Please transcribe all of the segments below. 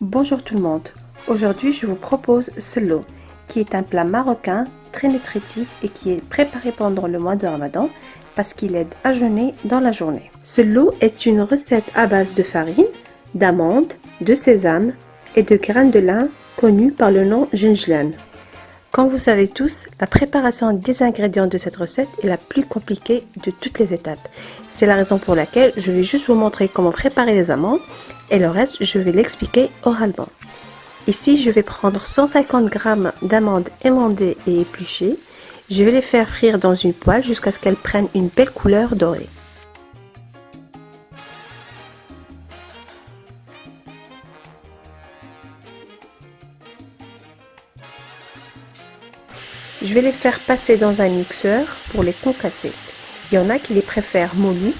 Bonjour tout le monde, aujourd'hui je vous propose sello, qui est un plat marocain très nutritif et qui est préparé pendant le mois de Ramadan parce qu'il aide à jeûner dans la journée. Sello est une recette à base de farine, d'amandes, de sésame et de graines de lin connue par le nom ginjlan. Comme vous savez tous, la préparation des ingrédients de cette recette est la plus compliquée de toutes les étapes. C'est la raison pour laquelle je vais juste vous montrer comment préparer les amandes et le reste je vais l'expliquer oralement. Ici je vais prendre 150 g d'amandes émondées et épluchées. Je vais les faire frire dans une poêle jusqu'à ce qu'elles prennent une belle couleur dorée. Je vais les faire passer dans un mixeur pour les concasser. Il y en a qui les préfèrent moulus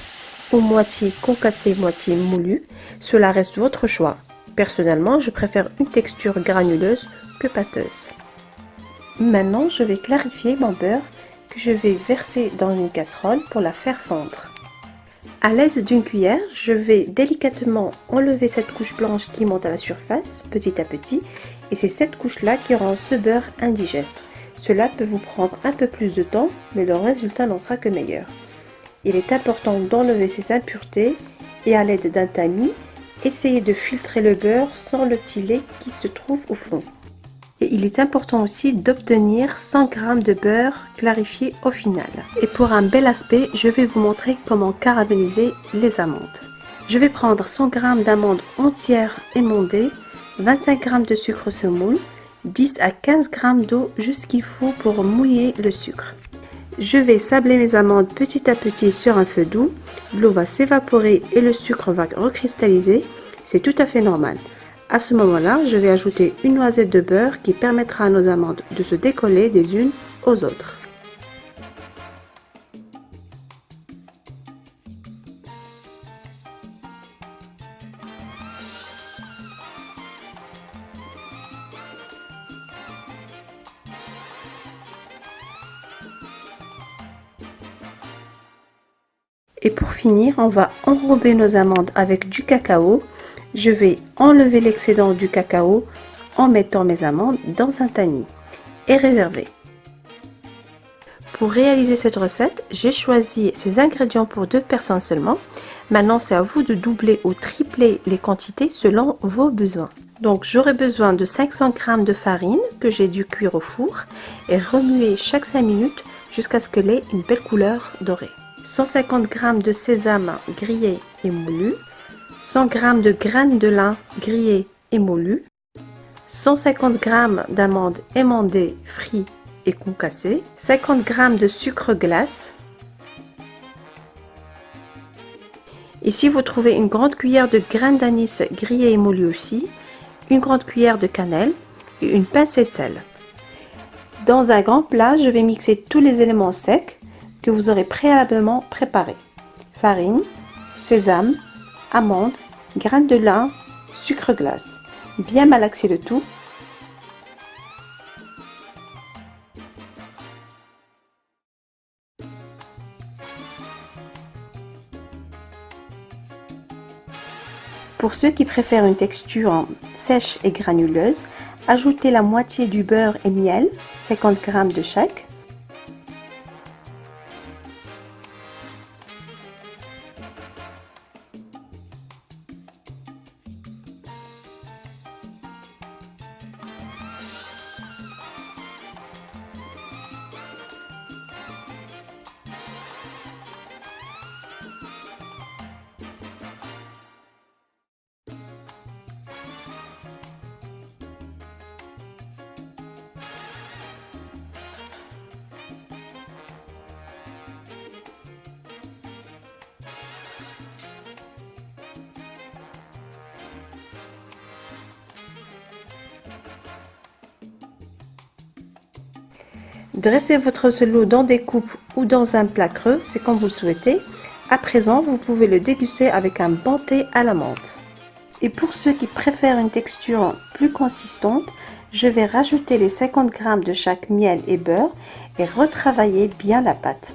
ou moitié concassé, moitié moulu. Cela reste votre choix. Personnellement, je préfère une texture granuleuse que pâteuse. Maintenant, je vais clarifier mon beurre que je vais verser dans une casserole pour la faire fondre. À l'aide d'une cuillère, je vais délicatement enlever cette couche blanche qui monte à la surface petit à petit et c'est cette couche-là qui rend ce beurre indigeste. Cela peut vous prendre un peu plus de temps, mais le résultat n'en sera que meilleur. Il est important d'enlever ces impuretés et à l'aide d'un tamis, essayez de filtrer le beurre sans le petit lait qui se trouve au fond. Et il est important aussi d'obtenir 100 g de beurre clarifié au final. Et pour un bel aspect, je vais vous montrer comment caraméliser les amandes. Je vais prendre 100 g d'amandes entières émondées, 25 g de sucre semoule, 10 à 15 g d'eau, juste ce qu'il faut pour mouiller le sucre. Je vais sabler mes amandes petit à petit sur un feu doux. L'eau va s'évaporer et le sucre va recristalliser. C'est tout à fait normal. À ce moment-là, je vais ajouter une noisette de beurre qui permettra à nos amandes de se décoller des unes aux autres. Et pour finir, on va enrober nos amandes avec du cacao. Je vais enlever l'excédent du cacao en mettant mes amandes dans un tamis et réserver. Pour réaliser cette recette, j'ai choisi ces ingrédients pour 2 personnes seulement. Maintenant, c'est à vous de doubler ou tripler les quantités selon vos besoins. Donc, j'aurai besoin de 500 g de farine que j'ai dû cuire au four et remuer chaque 5 minutes jusqu'à ce qu'elle ait une belle couleur dorée. 150 g de sésame grillé et moulu, 100 g de graines de lin grillées et moulues, 150 g d'amandes émondées, frites et concassées, 50 g de sucre glace. Ici, vous trouvez une grande cuillère de graines d'anis grillées et moulues aussi, une grande cuillère de cannelle et une pincée de sel. Dans un grand plat, je vais mixer tous les éléments secs que vous aurez préalablement préparés. Farine, sésame, amandes, graines de lin, sucre glace. Bien malaxer le tout. Pour ceux qui préfèrent une texture sèche et granuleuse, ajoutez la moitié du beurre et miel, 50 g de chaque. Dressez votre sello dans des coupes ou dans un plat creux, c'est comme vous le souhaitez. À présent, vous pouvez le déguster avec un bon thé à la menthe. Et pour ceux qui préfèrent une texture plus consistante, je vais rajouter les 50 g de chaque miel et beurre et retravailler bien la pâte.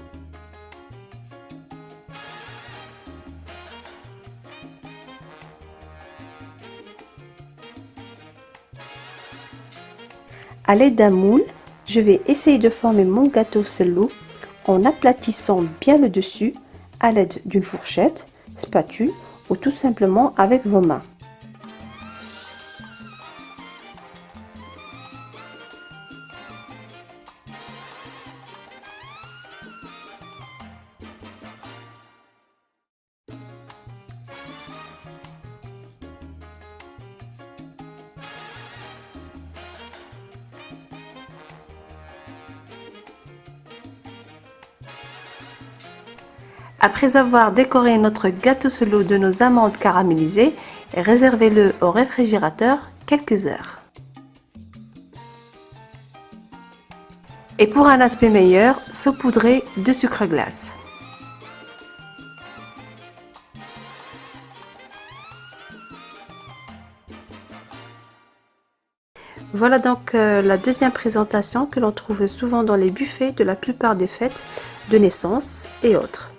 À l'aide d'un moule, je vais essayer de former mon gâteau sello en aplatissant bien le dessus à l'aide d'une fourchette, spatule ou tout simplement avec vos mains. Après avoir décoré notre gâteau solo de nos amandes caramélisées, réservez-le au réfrigérateur quelques heures. Et pour un aspect meilleur, saupoudrez de sucre glace. Voilà donc la deuxième présentation que l'on trouve souvent dans les buffets de la plupart des fêtes de naissance et autres.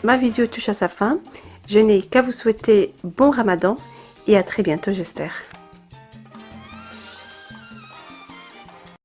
Ma vidéo touche à sa fin. Je n'ai qu'à vous souhaiter bon Ramadan et à très bientôt j'espère.